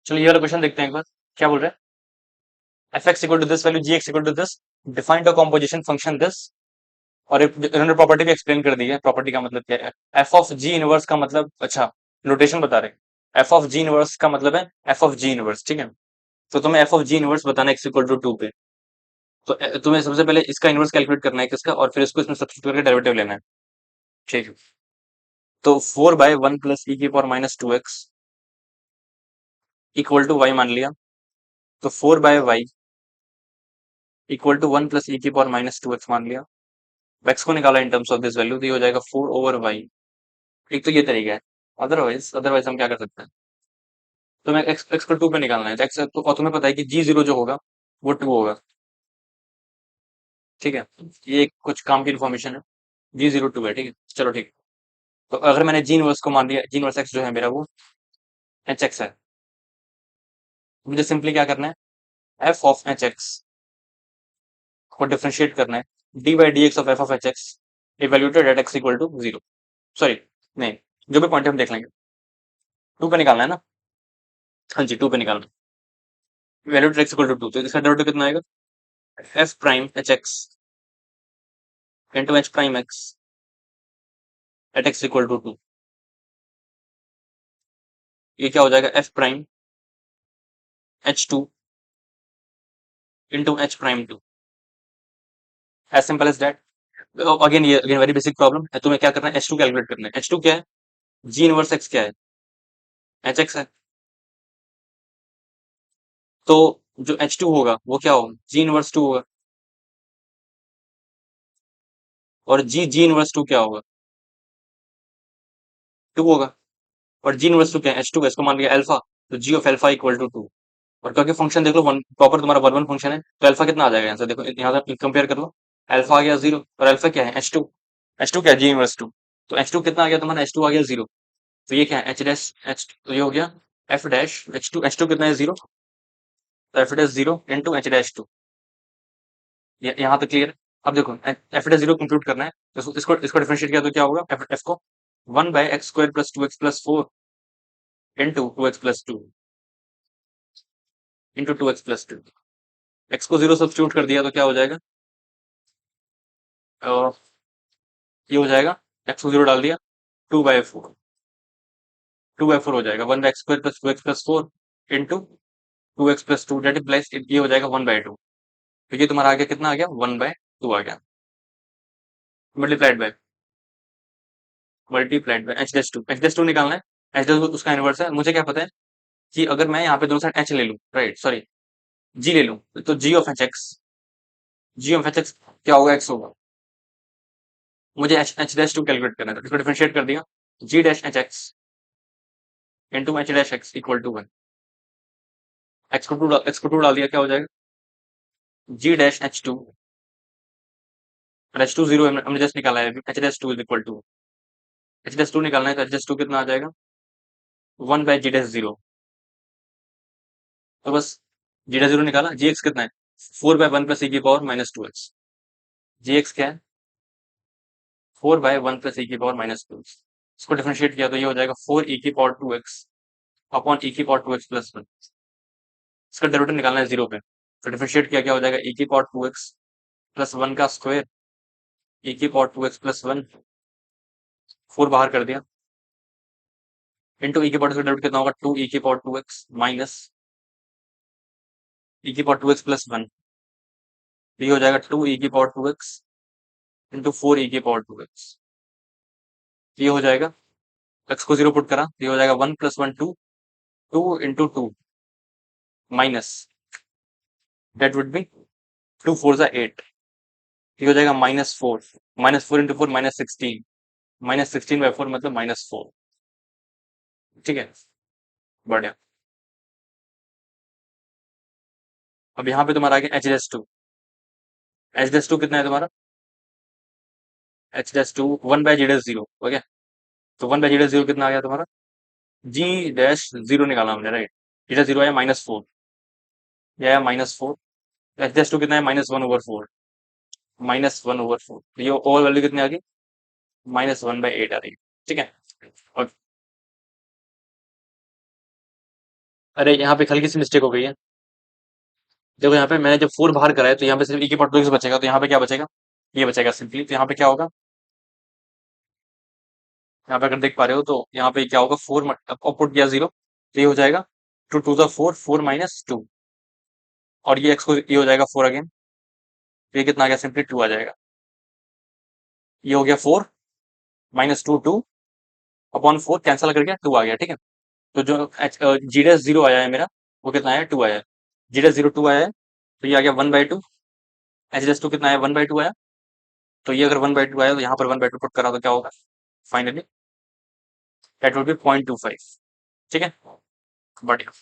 चलो ये वाला क्वेश्चन देखते हैं एक बार। क्या बोल रहे हैं? F x equal to this value, g x equal to this, defined the composition function this. और इन्होंने प्रॉपर्टी भी एक्सप्लेन कर दी है। प्रॉपर्टी का मतलब क्या है? एफ ऑफ जी इनवर्स का मतलब, अच्छा नोटेशन बता रहे। एफ ऑफ जी इनवर्स का मतलब है एफ ऑफ जी इनवर्स, ठीक है। तो तुम्हें एफ ऑफ जी इनवर्स बताना एक्स इक्वल टू 2 पे। तो तुम्हें सबसे पहले इसका इनवर्स कैलकुलेट करना है किसका, और फिर इसको इसमें सब्स्टिट्यूट करके डेरिवेटिव लेना है, ठीक है। तो 4/1 प्लस ई की power minus 2x equal to y मान लिया। तो 4/y equal to 1 plus e की पावर माइनस 2x मान लिया। x को निकाला in terms of this value, तो ये हो जाएगा 4/y। एक तो ये तरीका है। अदरवाइज अदरवाइज हम क्या कर सकते हैं? तुम्हें x को 2 पे निकालना है, तो x तो, और तुम्हें पता है कि g0 जो होगा वो 2 होगा, ठीक है। ये एक कुछ काम की इन्फॉर्मेशन है। g0 2 है, ठीक है। चलो ठीक है। तो अगर मैंने जी इनवर्स को मान लिया, जी इनवर्स x जो है मेरा वो एच एक्स है। मुझे सिंपली क्या करना है? एफ ऑफ एच एक्स को डिफरेंशिएट करना है। D by d x of f of h x evaluated at x equal to 0। Sorry, नहीं, जो भी पॉइंट हम देख लेंगे। 2 पे निकालना है ना? हाँ जी, 2 पे निकालना है। इवेल्यूटेड एक्स इक्वल टू 2, तो इसका डेरिवेटिव कितना आएगा? F prime h x into h prime x at x equal to 2। ये क्या हो जाएगा? F prime h two into h prime 2। As simple as that. Again ये अगेन वेरी बेसिक प्रॉब्लम है। तुम्हें क्या करना है? एच टू कैलकुलेट करना है। एच टू क्या है? जी इनवर्स एक्स क्या है? एच एक्स है। तो जो एच टू होगा वो क्या होगा? जी इनवर्स 2 होगा। और जी जी इनवर्स 2 क्या होगा? 2 होगा। और जी इनवर्स 2 क्या है? एच टू, इसको मान लिया अल्फा। तो जी ऑफ अल्फा इक्वल टू 2। और क्योंकि फंक्शन देख लो वन प्रॉपर तुम्हारा वन वन फंक्शन है, तो अल्फा कितना आ जाएगा आंसर? देखो यहाँ से कंपेयर कर लो। अल्फा आ गया 0, और अल्फा क्या है? H two. एच टू क्या है? जी इनवर्स 2। तो एच टू कितना आ गया तुम्हारा? एच टू आ गया 0। तो ये क्या है? एच डैश एच, तो ये हो गया F dash h to. H two कितना है? 0। तो F dash 0 into h dash 2। यहाँ तक क्लियर है? अब देखो एफ डैश 0 कंप्यूट करना है, तो इसको डिफरेंशिएट किया तो क्या होगा? एफ को 1/x² plus 2x+4 into 2x+2 into 2x+2। X को 0 सब्स्टिट्यूट कर दिया तो क्या हो जाएगा? अ, ये हो जाएगा, एक्स को 0 डाल दिया, 2/4। 2/4 हो जाएगा। 1/x² plus 2x+4 into 2x+2, date implies ये हो जाएगा 1/2। तो ये तुम्हारा आ गया, कितना आ गया? 1/2 आ गया। Multiplied by h dash two. H dash two निकालना है। एच डैश उसका इनवर्स है। मुझे क्या पता है कि अगर मैं यहाँ पे दोनों साइड एच ले लूँ, राइट, सॉरी, जी ले लूँ, तो जी ऑफ एच एक्स क्या होगा? एक्स होगा। मुझे h h dash two calculate करना है, तो इसको डिफरेंशिएट कर दिया। G dash h x into h dash x equal to 1। X को 2 डाल दिया, क्या हो जाएगा? जी डैश एच टू, और एच टू 0 हमने जस्ट निकाला है। H dash two is equal to, h dash two निकालना है, तो एच डैश टू कितना आ जाएगा? 1/g dash 0। तो बस जी डैश 0 निकाला। जी एक्स कितना है? 4/1 प्लस ई की पावर माइनस 2x। जी एक्स क्या है? 4/1 प्लस ई की पावर माइनस 2x। इसको डिफरेंशिएट किया तो ये हो जाएगा 4 ई की पावर 2x अपॉन ई की पावर 2x प्लस 1। इसका डेरिवेटिव निकालना है 0 पे, तो डिफरेंशिएट किया क्या हो जाएगा? ई की पावर 2x प्लस 1 का स्क्वायर, ई की पावर 2x प्लस 1, 4 बाहर कर दिया, इंटू ई की पावर 2 डेरिवेटिव कितना होगा? 2 ई की पावर 2x माइनस ई की पावर 2x प्लस 1। ये हो जाएगा 2 ई की पावर 2x इंटू 4 ई की पावर 2x। ये हो जाएगा, x को 0 पुट करा, ये हो जाएगा 1 plus 1 2, 2 into 2 minus, that would be 2 4 जा 8। ये हो जाएगा -4। -4 इंटू 4 -16। -16/4 मतलब -4। ठीक है, बढ़िया। अब यहाँ पे तुम्हारा आ गया h dash two. H dash two कितना है तुम्हारा? H dash to 1/g dash 0 हो गया। तो 1/g डैश 0 कितना आ गया तुम्हारा? जी डैश 0 निकाला हमने, राइट। जी डैश 0 आया -4, ये आया -4। एच डैश टू कितना है? -1/4। -1/4, ये ओवर वैल्यू कितनी आ गई? -1/8 आ रही है, ठीक है। और अरे यहाँ पे हल्की सी मिस्टेक हो गई है। देखो यहाँ पे मैंने जब 4 बाहर कराया तो यहाँ पे सिर्फ e की पावर 2x बचेगा, तो यहाँ पे क्या बचेगा, ये बचेगा सिंपली। तो यहाँ पे क्या होगा, यहाँ पे अगर देख पा रहे हो तो यहाँ पे क्या होगा, 4 आउटपुट किया 0, तो ये हो जाएगा 2 टू द 4, 4 माइनस 2, और ये x को ये हो जाएगा 4 अगेन, तो ये कितना आ गया, सिंपली 2 आ जाएगा। ये हो गया 4 माइनस 2, 2 अपॉन 4 कैंसिल करके 2 आ गया, ठीक है। तो जो जी डैश 0 आया है मेरा, वो कितना आया, 2 आया है। जी डैश 0 2 आया है, तो ये आ गया 1/2। एच डैश 2 कितना आया, 1/2 आया। तो ये अगर 1/2 आया तो यहाँ पर 1/2 पुट करा तो क्या होगा, फाइनली दैट विल बी 0.25। ठीक है, बढ़िया।